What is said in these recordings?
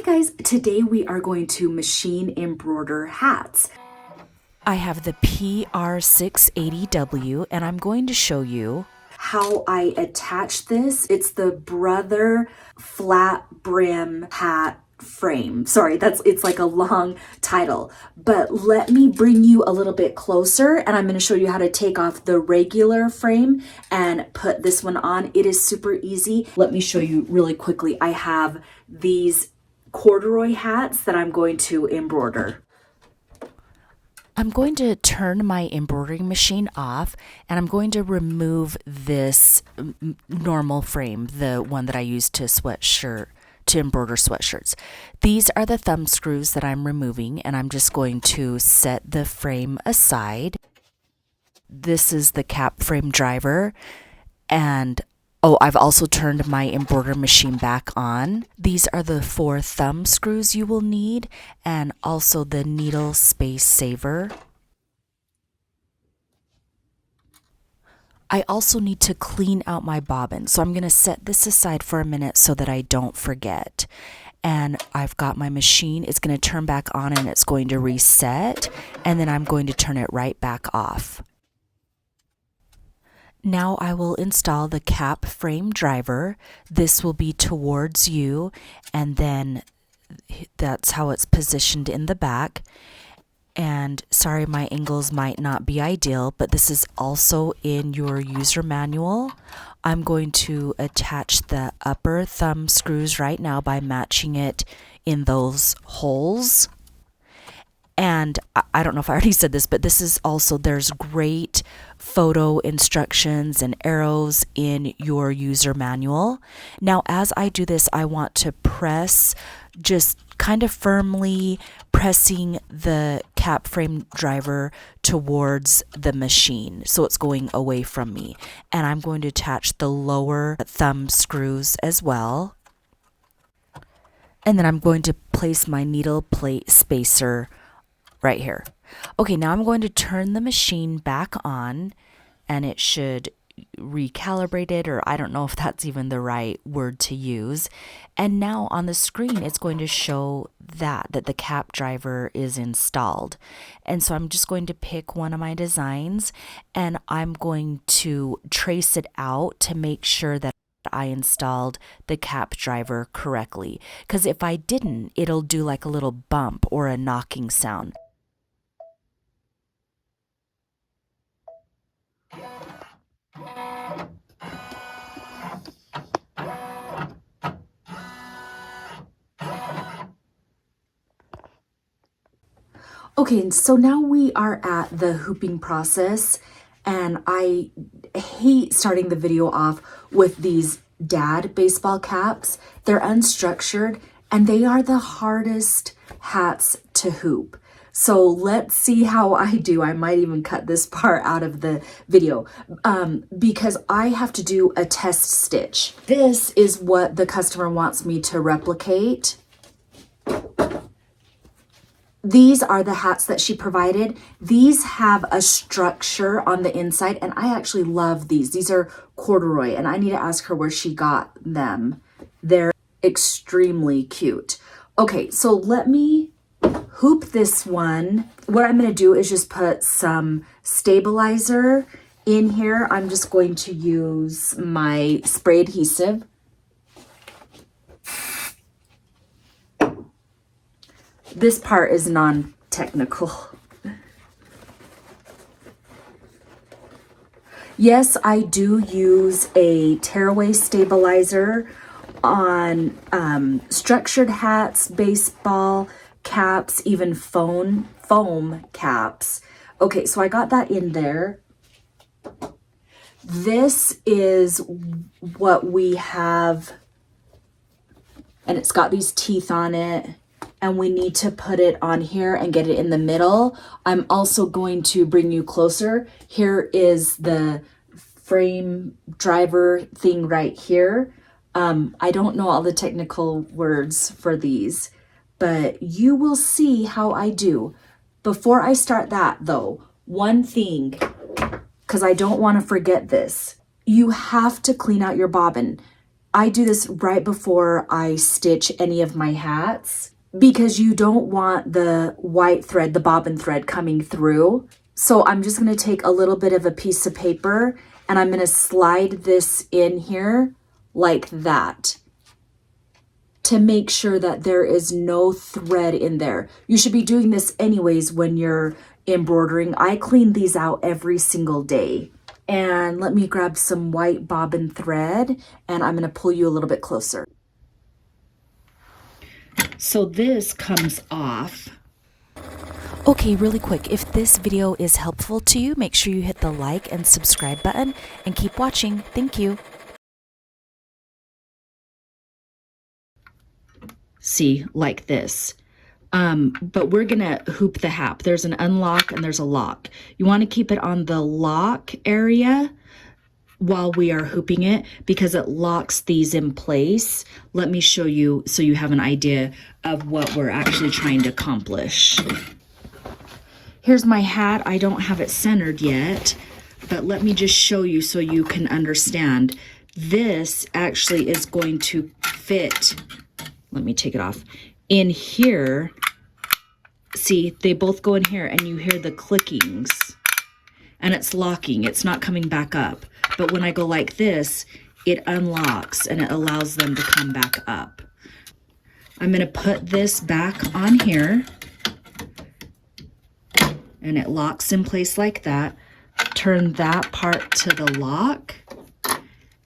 guys, today we are going to machine embroider hats. I have the pr680w and I'm going to show you how I attach this. It's the Brother flat brim hat frame. Sorry, it's like a long title, but let me bring you a little bit closer and I'm going to show you how to take off the regular frame and put this one on. It is super easy. Let me show you really quickly. I have these corduroy hats that I'm going to embroider. I'm going to turn my embroidering machine off and I'm going to remove this normal frame, the one that I use to embroider sweatshirts. These are the thumb screws that I'm removing and I'm just going to set the frame aside. This is the cap frame driver, and I've also turned my embroider machine back on. These are the 4 thumb screws you will need, and also the needle space saver. I also need to clean out my bobbin, so I'm going to set this aside for a minute so that I don't forget. And I've got my machine. It's going to turn back on and it's going to reset, and then I'm going to turn it right back off. Now I will install the cap frame driver. This will be towards you, and then that's how it's positioned in the back. And sorry, my angles might not be ideal, but this is also in your user manual. I'm going to attach the upper thumb screws right now by matching it in those holes. And I don't know if I already said this, but this is also, there's great photo instructions and arrows in your user manual. Now, as I do this, I want to press, just kind of firmly pressing the cap frame driver towards the machine, so it's going away from me. And I'm going to attach the lower thumb screws as well. And then I'm going to place my needle plate spacer right here. Okay, now I'm going to turn the machine back on and it should recalibrate it, or I don't know if that's even the right word to use. And now on the screen it's going to show that the cap driver is installed. And so I'm just going to pick one of my designs and I'm going to trace it out to make sure that I installed the cap driver correctly, because if I didn't, it'll do like a little bump or a knocking sound. Okay, so now we are at the hooping process, and I hate starting the video off with these dad baseball caps. They're unstructured and they are the hardest hats to hoop. So let's see how I do. I might even cut this part out of the video because I have to do a test stitch. This is what the customer wants me to replicate. These are the hats that she provided. These have a structure on the inside, and I actually love these. These are corduroy, and I need to ask her where she got them. They're extremely cute. Okay, so let me hoop this one. What I'm going to do is just put some stabilizer in here. I'm just going to use my spray adhesive. This part is non-technical. Yes, I do use a tearaway stabilizer on structured hats, baseball caps, even foam caps. Okay, so I got that in there. This is what we have, and it's got these teeth on it. And we need to put it on here and get it in the middle. I'm also going to bring you closer. Here is the frame driver thing right here. I don't know all the technical words for these, but you will see how I do. Before I start that though, one thing, because I don't want to forget this, you have to clean out your bobbin. I do this right before I stitch any of my hats because you don't want the white thread, the bobbin thread coming through. So I'm just going to take a little bit of a piece of paper and I'm going to slide this in here like that to make sure that there is no thread in there. You should be doing this anyways when you're embroidering. I clean these out every single day. And let me grab some white bobbin thread and I'm going to pull you a little bit closer. So this comes off. Okay, really quick, if this video is helpful to you, make sure you hit the like and subscribe button and keep watching. Thank you. See, like this. But we're gonna hoop the hat. There's an unlock and there's a lock. You want to keep it on the lock area while we are hooping it because it locks these in place. Let me show you so you have an idea of what we're actually trying to accomplish. Here's my hat. I don't have it centered yet, but let me just show you so you can understand. This actually is going to fit. Let me take it off. In here, see, they both go in here and you hear the clickings and it's locking. It's not coming back up. But when I go like this, it unlocks and it allows them to come back up. I'm going to put this back on here and it locks in place like that. Turn that part to the lock.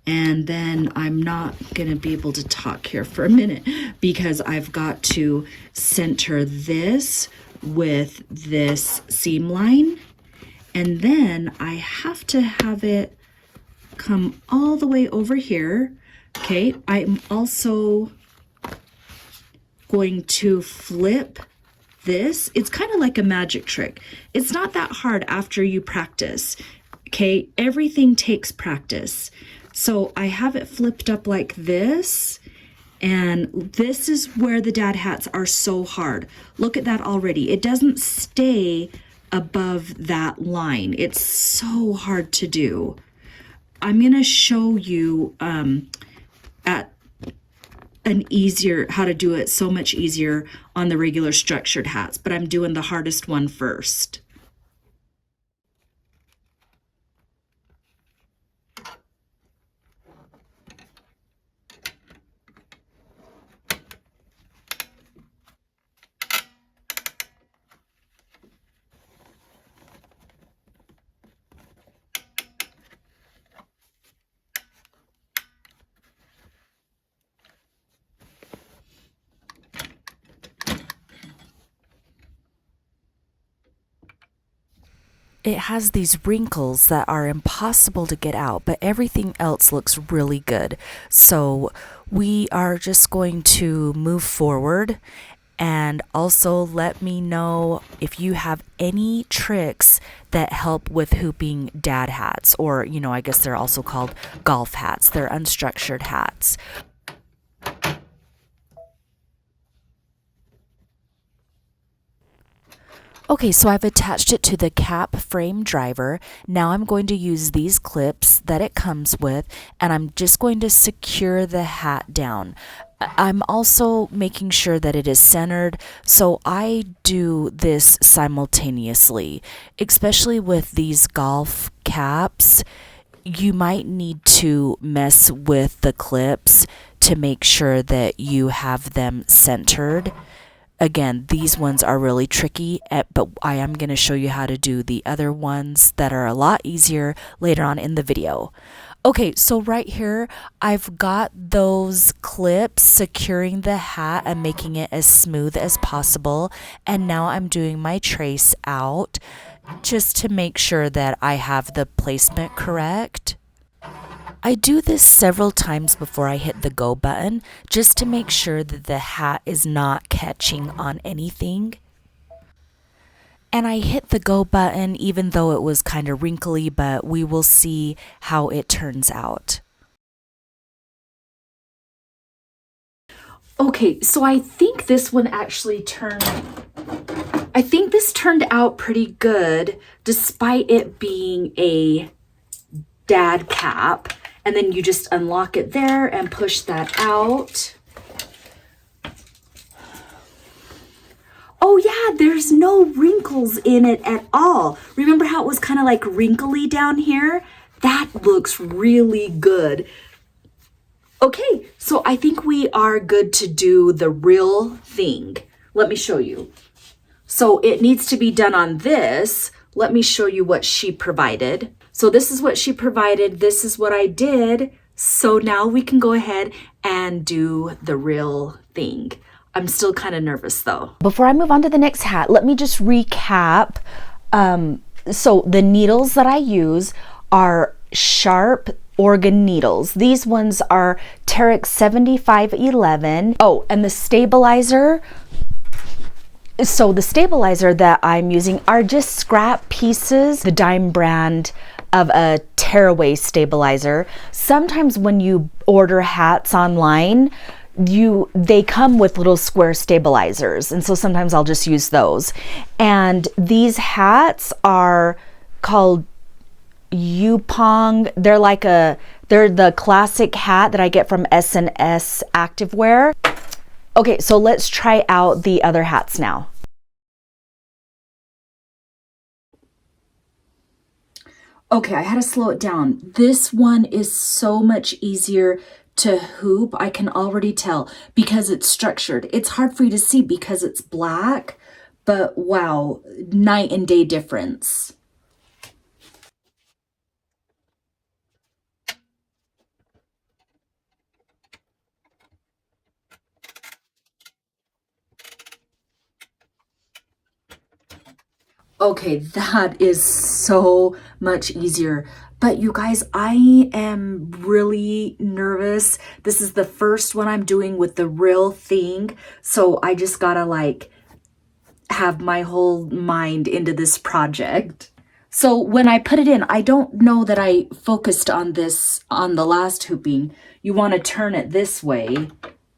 And then I'm not going to be able to talk here for a minute because I've got to center this with this seam line. And then I have to have it come all the way over here. Okay, I'm also going to flip this. It's kind of like a magic trick. It's not that hard after you practice. Okay, everything takes practice. So I have it flipped up like this, and this is where the dad hats are so hard. Look at that already. It doesn't stay above that line. It's so hard to do. I'm going to show you at an easier, how to do it so much easier on the regular structured hats, but I'm doing the hardest one first. It has these wrinkles that are impossible to get out, but everything else looks really good. So we are just going to move forward, and also let me know if you have any tricks that help with hooping dad hats, or, you know, I guess they're also called golf hats. They're unstructured hats. Okay, so I've attached it to the cap frame driver. Now I'm going to use these clips that it comes with, and I'm just going to secure the hat down. I'm also making sure that it is centered, so I do this simultaneously, especially with these golf caps. You might need to mess with the clips to make sure that you have them centered. Again, these ones are really tricky, but I am going to show you how to do the other ones that are a lot easier later on in the video. Okay, so right here, I've got those clips securing the hat and making it as smooth as possible. And now I'm doing my trace out just to make sure that I have the placement correct. I do this several times before I hit the go button, just to make sure that the hat is not catching on anything. And I hit the go button even though it was kind of wrinkly, but we will see how it turns out. Okay, so I think this one actually turned out pretty good despite it being a dad cap. And then you just unlock it there and push that out. Oh yeah, there's no wrinkles in it at all. Remember how it was kind of like wrinkly down here? That looks really good. Okay, so I think we are good to do the real thing. Let me show you. So it needs to be done on this. Let me show you what she provided. So this is what she provided. This is what I did. So now we can go ahead and do the real thing. I'm still kind of nervous though. Before I move on to the next hat, let me just recap. So the needles that I use are sharp organ needles. These ones are pr680w. Oh, and the stabilizer. So the stabilizer that I'm using are just scrap pieces, the Dime brand of a tearaway stabilizer. Sometimes when you order hats online, they come with little square stabilizers, and so sometimes I'll just use those. And these hats are called Yupong. They're the classic hat that I get from S&S Activewear. Okay, so let's try out the other hats now. Okay, I had to slow it down. This one is so much easier to hoop. I can already tell because it's structured. It's hard for you to see because it's black, but wow, night and day difference. Okay, that is so much easier. But you guys, I am really nervous. This is the first one I'm doing with the real thing. So I just gotta like have my whole mind into this project. So when I put it in, I don't know that I focused on this on the last hooping. You want to turn it this way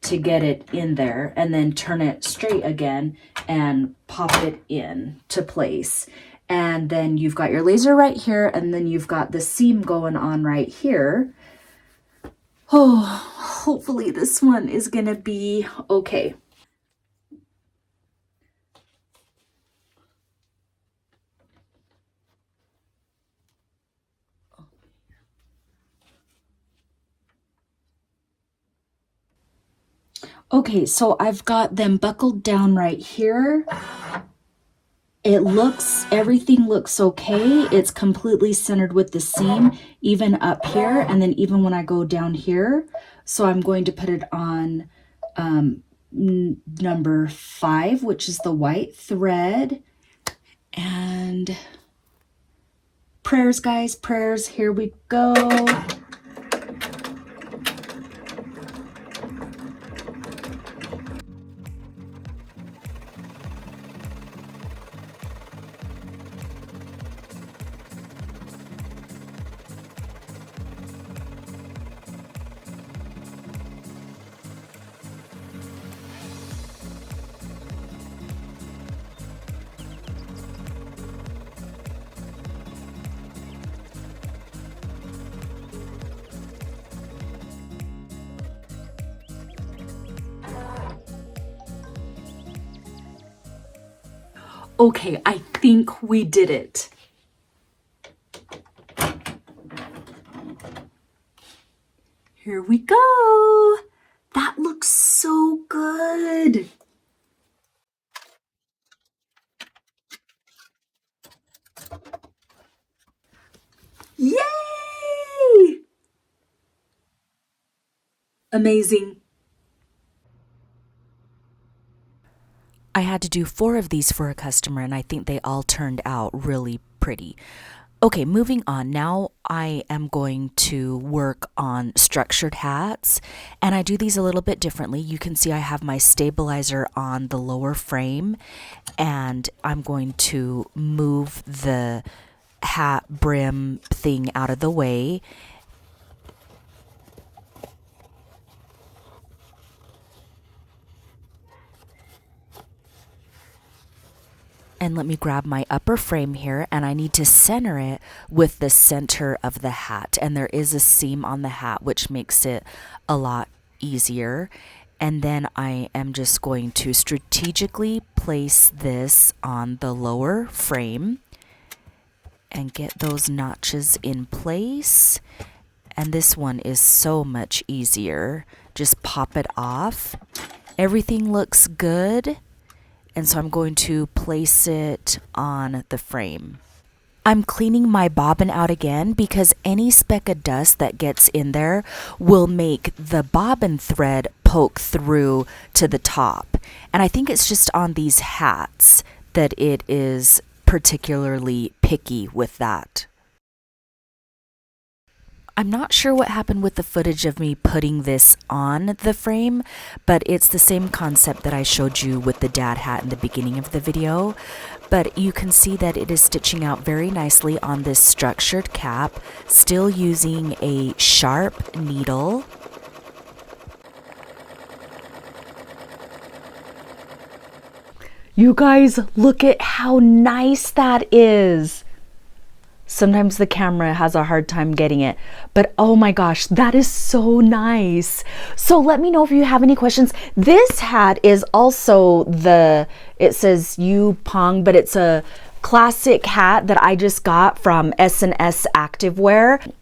to get it in there and then turn it straight again and pop it in to place. And then you've got your laser right here, and then you've got the seam going on right here. Oh, hopefully this one is gonna be okay. Okay, so I've got them buckled down right here. Everything looks okay. It's completely centered with the seam, even up here, and then even when I go down here. So I'm going to put it on number 5, which is the white thread. And prayers, guys, prayers. Here we go. Okay, I think we did it. Here we go. That looks so good. Yay! Amazing. I had to do 4 of these for a customer, and I think they all turned out really pretty. Okay, moving on. Now I am going to work on structured hats, and I do these a little bit differently. You can see I have my stabilizer on the lower frame, and I'm going to move the hat brim thing out of the way. And let me grab my upper frame here, and I need to center it with the center of the hat. And there is a seam on the hat, which makes it a lot easier. And then I am just going to strategically place this on the lower frame and get those notches in place. And this one is so much easier. Just pop it off. Everything looks good. And so I'm going to place it on the frame. I'm cleaning my bobbin out again because any speck of dust that gets in there will make the bobbin thread poke through to the top. And I think it's just on these hats that it is particularly picky with that. I'm not sure what happened with the footage of me putting this on the frame, but it's the same concept that I showed you with the dad hat in the beginning of the video. But you can see that it is stitching out very nicely on this structured cap, still using a sharp needle. You guys, look at how nice that is. Sometimes the camera has a hard time getting it, but oh my gosh, that is so nice. So let me know if you have any questions. This hat is also it says Yu Pong, but it's a classic hat that I just got from S&S Activewear.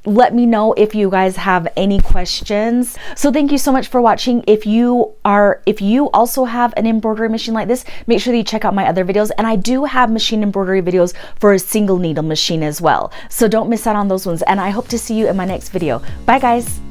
Let me know if you guys have any questions. So thank you so much for watching. If you also have an embroidery machine like this, make sure that you check out my other videos. And I do have machine embroidery videos for a single needle machine as well. So don't miss out on those ones. And I hope to see you in my next video. Bye guys.